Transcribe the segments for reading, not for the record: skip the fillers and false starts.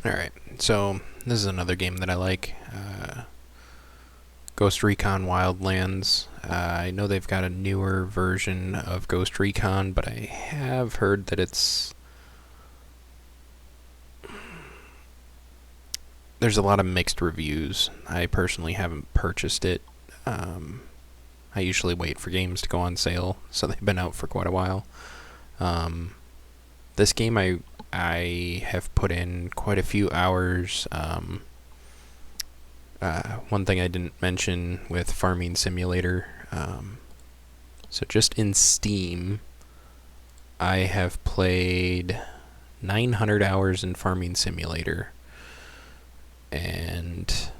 Alright, so this is another game that I like. Ghost Recon Wildlands. I know they've got a newer version of Ghost Recon, but I have heard that there's a lot of mixed reviews. I personally haven't purchased it. I usually wait for games to go on sale, so they've been out for quite a while. This game I have put in quite a few hours. One thing I didn't mention with Farming Simulator, so just in Steam, I have played 900 hours in Farming Simulator, and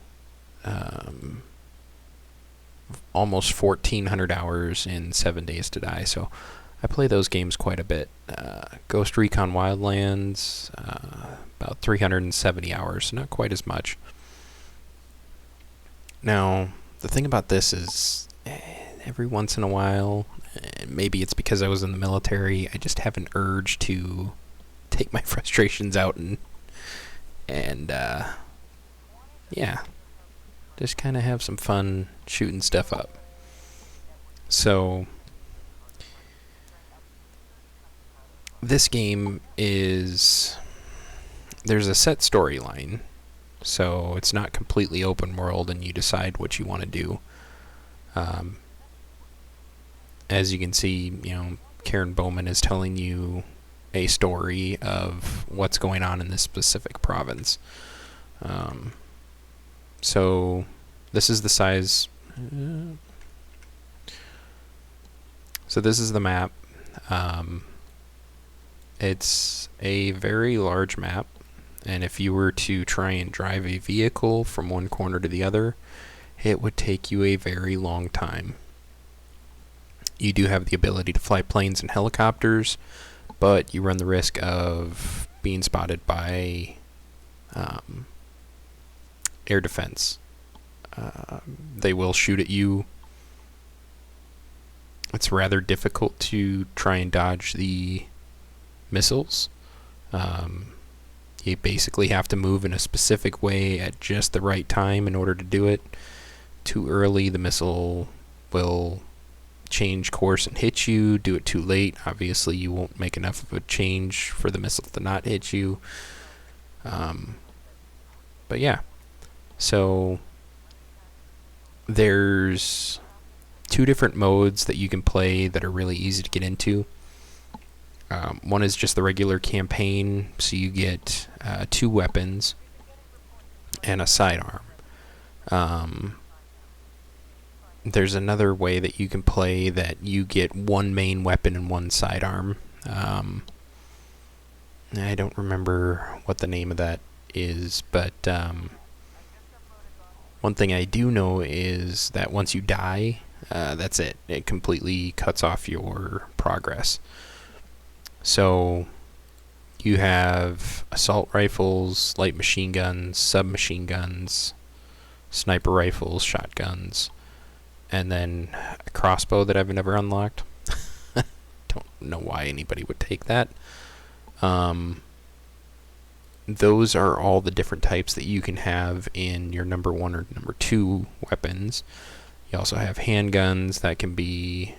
almost 1,400 hours in 7 Days to Die, so I play those games quite a bit. Ghost Recon Wildlands, about 370 hours, so not quite as much. Now, the thing about this is, every once in a while, maybe it's because I was in the military, I just have an urge to take my frustrations out and yeah, just kind of have some fun shooting stuff up. So, this game there's a set storyline, so it's not completely open world and you decide what you want to do. As you can see, Karen Bowman is telling you a story of what's going on in this specific province. So this is the size. So this is the map. It's a very large map, and if you were to try and drive a vehicle from one corner to the other, it would take you a very long time. You do have the ability to fly planes and helicopters, but you run the risk of being spotted by air defense. They will shoot at you. It's rather difficult to try and dodge the missiles. You basically have to move in a specific way at just the right time in order to do it. Too early, the missile will change course and hit you. Do it too late, obviously you won't make enough of a change for the missile to not hit you. But yeah, so there's two different modes that you can play that are really easy to get into. One is just the regular campaign, so you get 2 weapons and a sidearm. There's another way that you can play that you get 1 main weapon and 1 sidearm. I don't remember what the name of that is, but one thing I do know is that once you die, that's it. It completely cuts off your progress. So you have assault rifles, light machine guns, submachine guns, sniper rifles, shotguns, and then a crossbow that I've never unlocked. Don't know why anybody would take that. Those are all the different types that you can have in your number 1 or number 2 weapons. You also have handguns that can be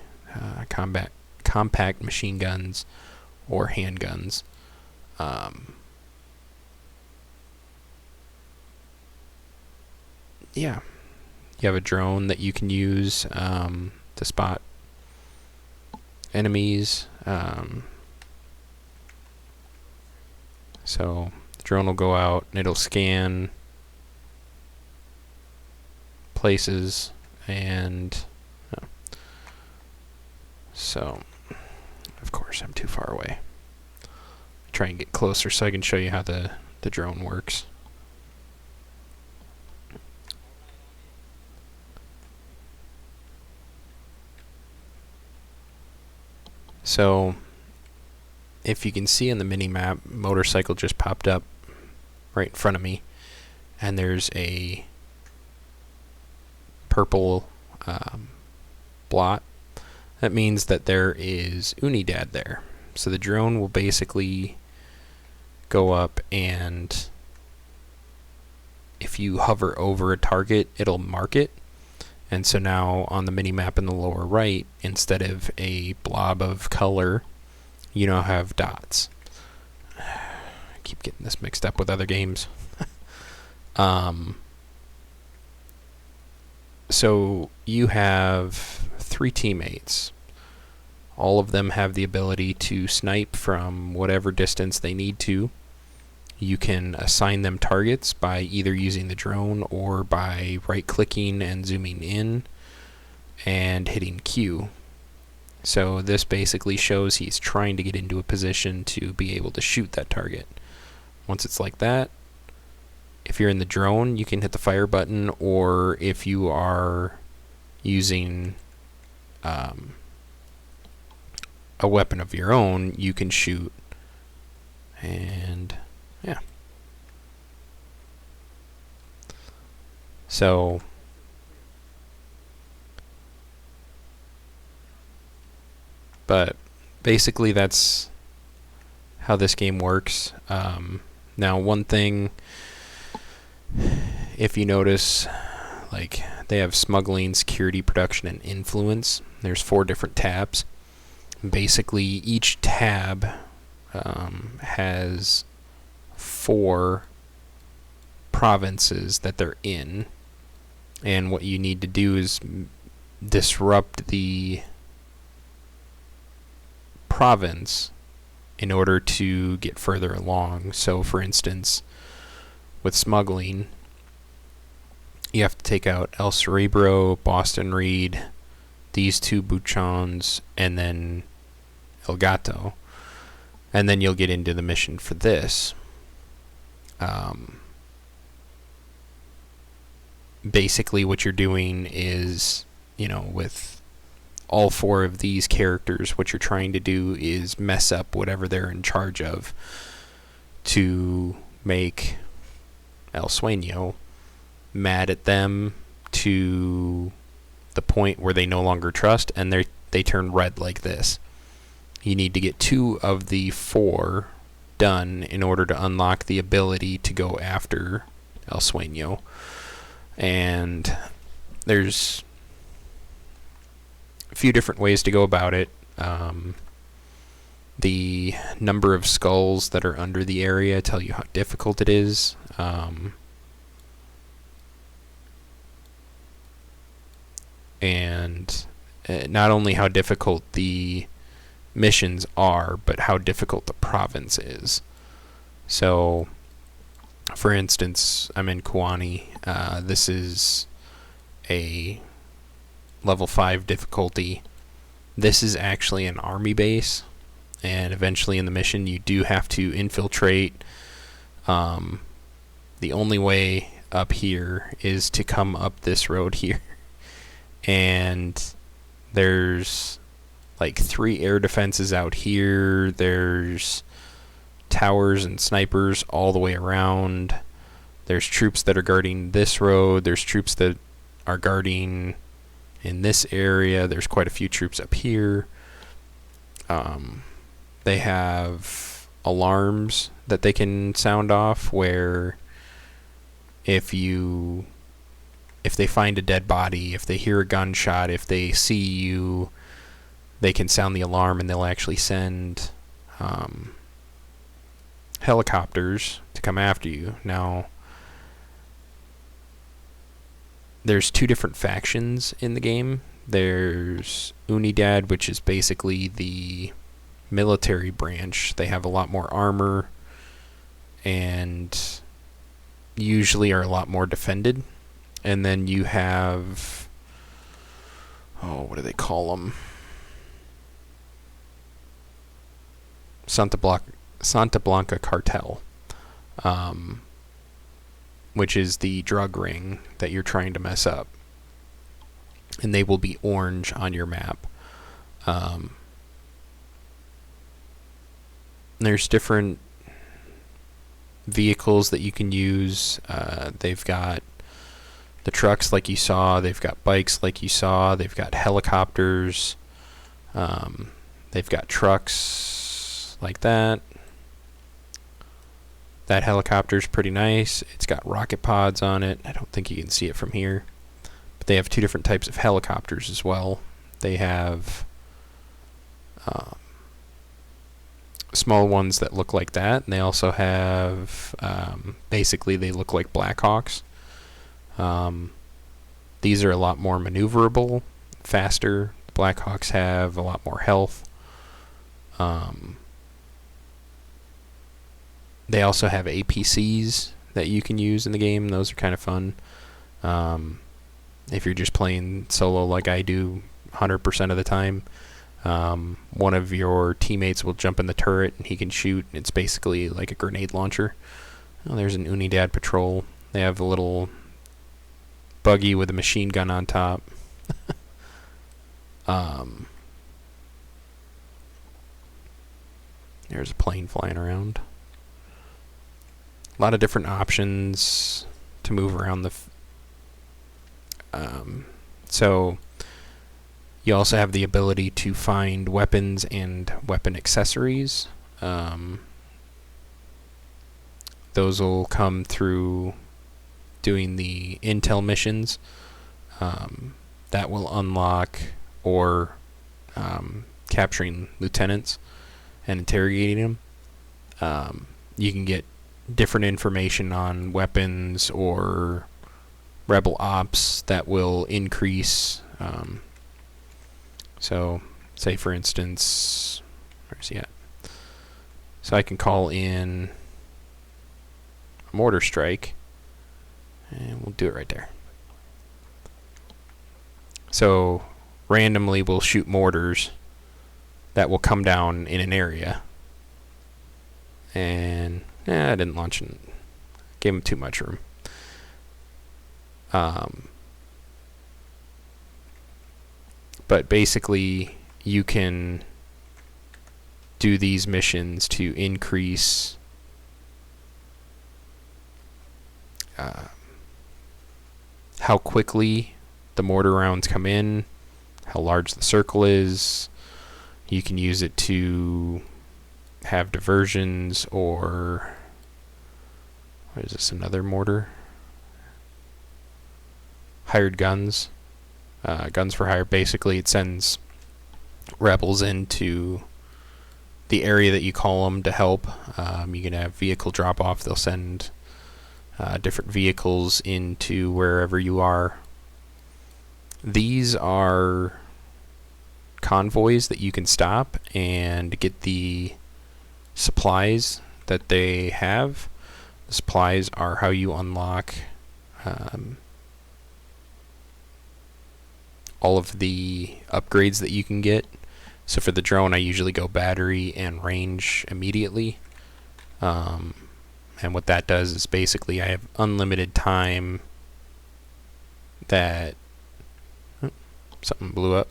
compact machine guns or handguns. Yeah. You have a drone that you can use to spot enemies. So the drone will go out and it'll scan places and so of course I'm too far away. Try and get closer so I can show you how the drone works. So if you can see on the mini-map, motorcycle just popped up right in front of me, and there's a purple blot. That means that there is Unidad there. So the drone will basically go up and if you hover over a target, it'll mark it. And so now on the mini map in the lower right, instead of a blob of color, you now have dots. I keep getting this mixed up with other games. So you have 3 teammates. All of them have the ability to snipe from whatever distance they need to. You can assign them targets by either using the drone or by right-clicking and zooming in and hitting Q. So this basically shows he's trying to get into a position to be able to shoot that target. Once it's like that, if you're in the drone, you can hit the fire button, or if you are using a weapon of your own, you can shoot. And yeah. So but basically that's how this game works. Now one thing, if you notice, like, they have smuggling, security, production, and influence. There's 4 different tabs. Basically each tab has 4 provinces that they're in, and what you need to do is disrupt the province in order to get further along. So for instance, with smuggling, you have to take out El Cerebro, Boston Reed, these 2 Buchons, and then El Gato, and then you'll get into the mission for this. Basically what you're doing is, with all 4 of these characters, what you're trying to do is mess up whatever they're in charge of to make El Sueño mad at them to the point where they no longer trust, and they turn red like this. You need to get 2 of the 4 done in order to unlock the ability to go after El Sueño. And there's a few different ways to go about it. The number of skulls that are under the area tell you how difficult it is. And not only how difficult the missions are, but how difficult the province is. So, for instance, I'm in Kuani. This is a level 5 difficulty. This is actually an army base, and eventually in the mission you do have to infiltrate. The only way up here is to come up this road here. And there's like 3 air defenses out here. There's towers and snipers all the way around. There's troops that are guarding this road. There's troops that are guarding in this area. There's quite a few troops up here. They have alarms that they can sound off, where if they find a dead body, if they hear a gunshot, if they see you, they can sound the alarm, and they'll actually send helicopters to come after you. Now, there's 2 different factions in the game. There's Unidad, which is basically the military branch. They have a lot more armor and usually are a lot more defended. And then you have, what do they call them? Santa Blanca Cartel, which is the drug ring that you're trying to mess up. And they will be orange on your map. There's different vehicles that you can use. They've got the trucks like you saw. They've got bikes like you saw. They've got helicopters. They've got trucks like that. That helicopter's pretty nice. It's got rocket pods on it. I don't think you can see it from here. But they have two different types of helicopters as well. They have small ones that look like that, and they also have basically they look like Blackhawks. These are a lot more maneuverable, faster. Blackhawks have a lot more health. They also have APCs that you can use in the game. Those are kind of fun. If you're just playing solo like I do 100% of the time, one of your teammates will jump in the turret and he can shoot. It's basically like a grenade launcher. Oh, there's an Unidad patrol. They have a little buggy with a machine gun on top. There's a plane flying around. A lot of different options to move around the so you also have the ability to find weapons and weapon accessories. Those will come through doing the intel missions. That will unlock, or capturing lieutenants and interrogating them. You can get different information on weapons or rebel ops that will increase. So, say for instance, where's he at? So I can call in a mortar strike, and we'll do it right there. So randomly we'll shoot mortars that will come down in an area. And I didn't launch it. Gave him too much room. But basically you can do these missions to increase how quickly the mortar rounds come in, how large the circle is. You can use it to have diversions, or what is this, another mortar? Hired guns. Guns for hire. Basically it sends rebels into the area that you call them to help. You can have vehicle drop off. They'll send different vehicles into wherever you are. These are convoys that you can stop and get the supplies that they have. The supplies are how you unlock all of the upgrades that you can get. So for the drone, I usually go battery and range immediately. And what that does is basically I have unlimited time that... Oh, something blew up.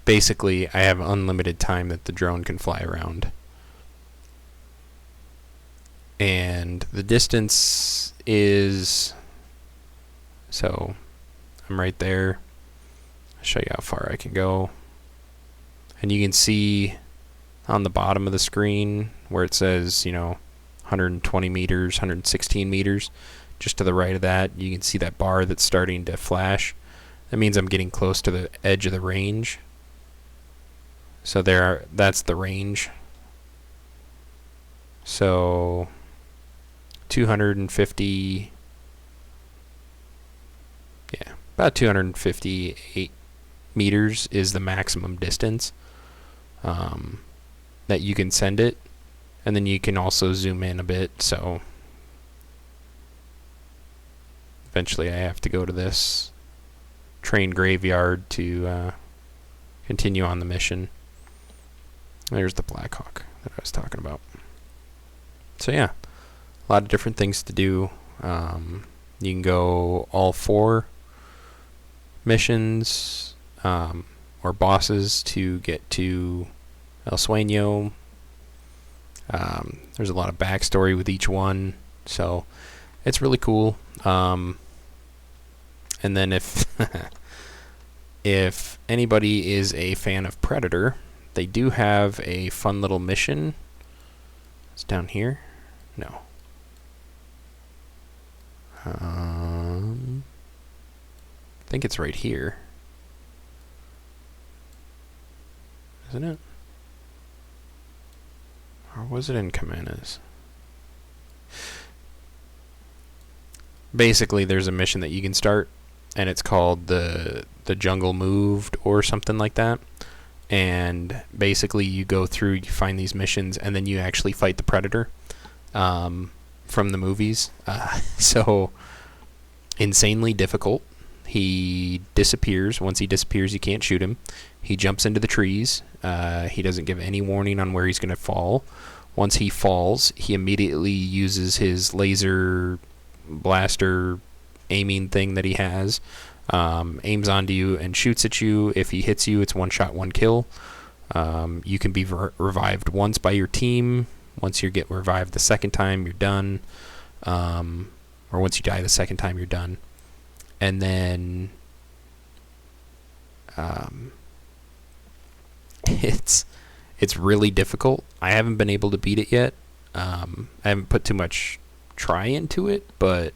Basically, I have unlimited time that the drone can fly around. And the distance is... So, I'm right there. I'll show you how far I can go. And you can see on the bottom of the screen where it says, 120 meters, 116 meters. Just to the right of that, you can see that bar that's starting to flash. That means I'm getting close to the edge of the range. So that's the range. So 250, about 258 meters is the maximum distance that you can send it. And then you can also zoom in a bit, so eventually I have to go to this train graveyard to continue on the mission. There's the Blackhawk that I was talking about. So yeah, a lot of different things to do. You can go all 4 missions or bosses to get to El Sueño. There's a lot of backstory with each one, so it's really cool. And then if anybody is a fan of Predator, they do have a fun little mission. It's down here. No. I think it's right here. Isn't it? Or was it in Commandos? Basically, there's a mission that you can start, and it's called the Jungle Moved or something like that. And basically, you go through, you find these missions, and then you actually fight the Predator from the movies. So, insanely difficult. He disappears. Once he disappears, you can't shoot him. He jumps into the trees. He doesn't give any warning on where he's going to fall. Once he falls, he immediately uses his laser blaster aiming thing that he has, aims onto you and shoots at you. If he hits you, it's one shot, one kill. You can be revived once by your team. Once you get revived the second time, you're done. Or once you die the second time, you're done. And then it's really difficult. I haven't been able to beat it yet. I haven't put too much try into it, but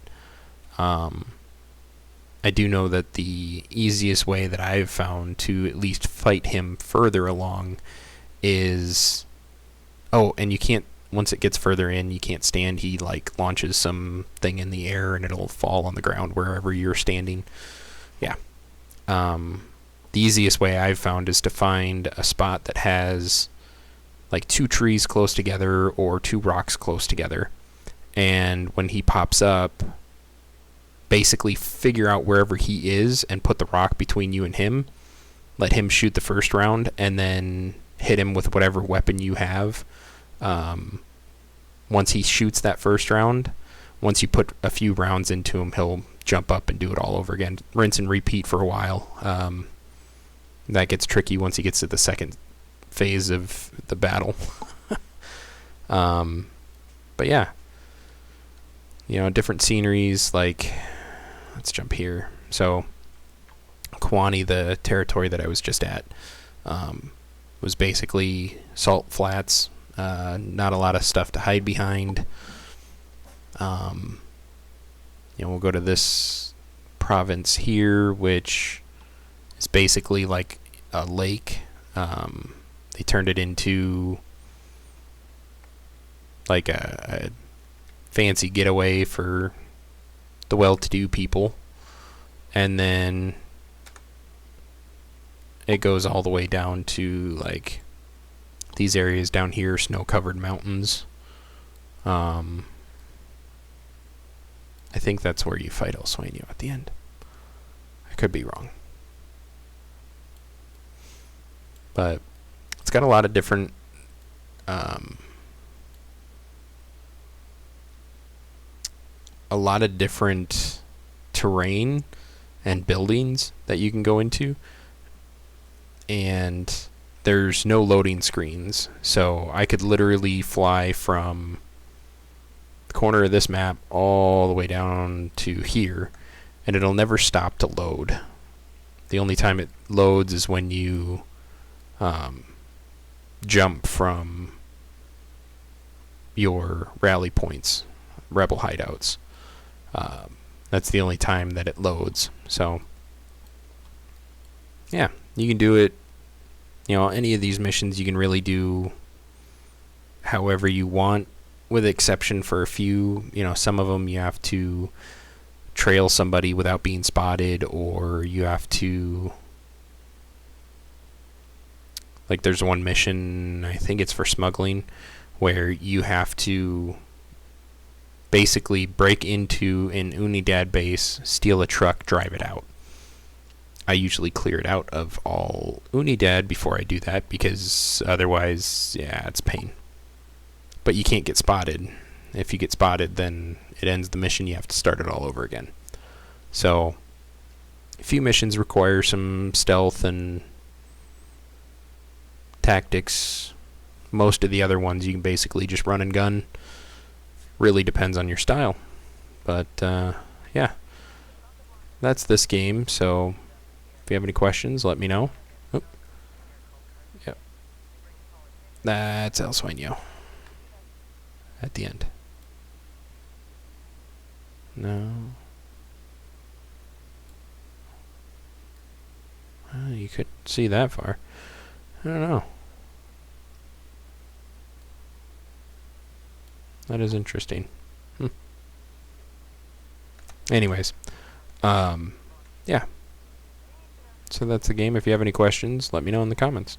I do know that the easiest way that I've found to at least fight him further along is... Oh, and you can't... Once it gets further in, you can't stand. He, like, launches something in the air, and it'll fall on the ground wherever you're standing. Yeah. The easiest way I've found is to find a spot that has, like, 2 trees close together or 2 rocks close together. And when he pops up, basically figure out wherever he is and put the rock between you and him. Let him shoot the first round, and then hit him with whatever weapon you have. Once he shoots that first round, once you put a few rounds into him, he'll jump up and do it all over again. Rinse and repeat for a while. That gets tricky once he gets to the second phase of the battle. But yeah. You know, different sceneries, like... Let's jump here. So, Kwani, the territory that I was just at, was basically salt flats. Not a lot of stuff to hide behind. You know, we'll go to this province here, which is basically like a lake. They turned it into like a fancy getaway for the well-to-do people. And then it goes all the way down to like these areas down here, snow-covered mountains. I think that's where you fight El Sueño at the end. I could be wrong. But it's got a lot of different terrain and buildings that you can go into. And there's no loading screens, so I could literally fly from the corner of this map all the way down to here, and it'll never stop to load. The only time it loads is when you jump from your rally points, rebel hideouts. That's the only time that it loads. So, yeah, you can do it. You know, any of these missions you can really do however you want, with exception for a few. You know, some of them you have to trail somebody without being spotted, or you have to... Like, there's one mission, I think it's for smuggling, where you have to basically break into an Unidad base, steal a truck, drive it out. I usually clear it out of all Unidad before I do that, because otherwise, yeah, it's pain. But you can't get spotted. If you get spotted, then it ends the mission. You have to start it all over again. So, a few missions require some stealth and tactics. Most of the other ones you can basically just run and gun. Really depends on your style. But, yeah. That's this game, so... If you have any questions, let me know. Oop. Yep. That's El Sueño. At the end. No. You could see that far. I don't know. That is interesting. Anyways. Yeah. So that's the game. If you have any questions, let me know in the comments.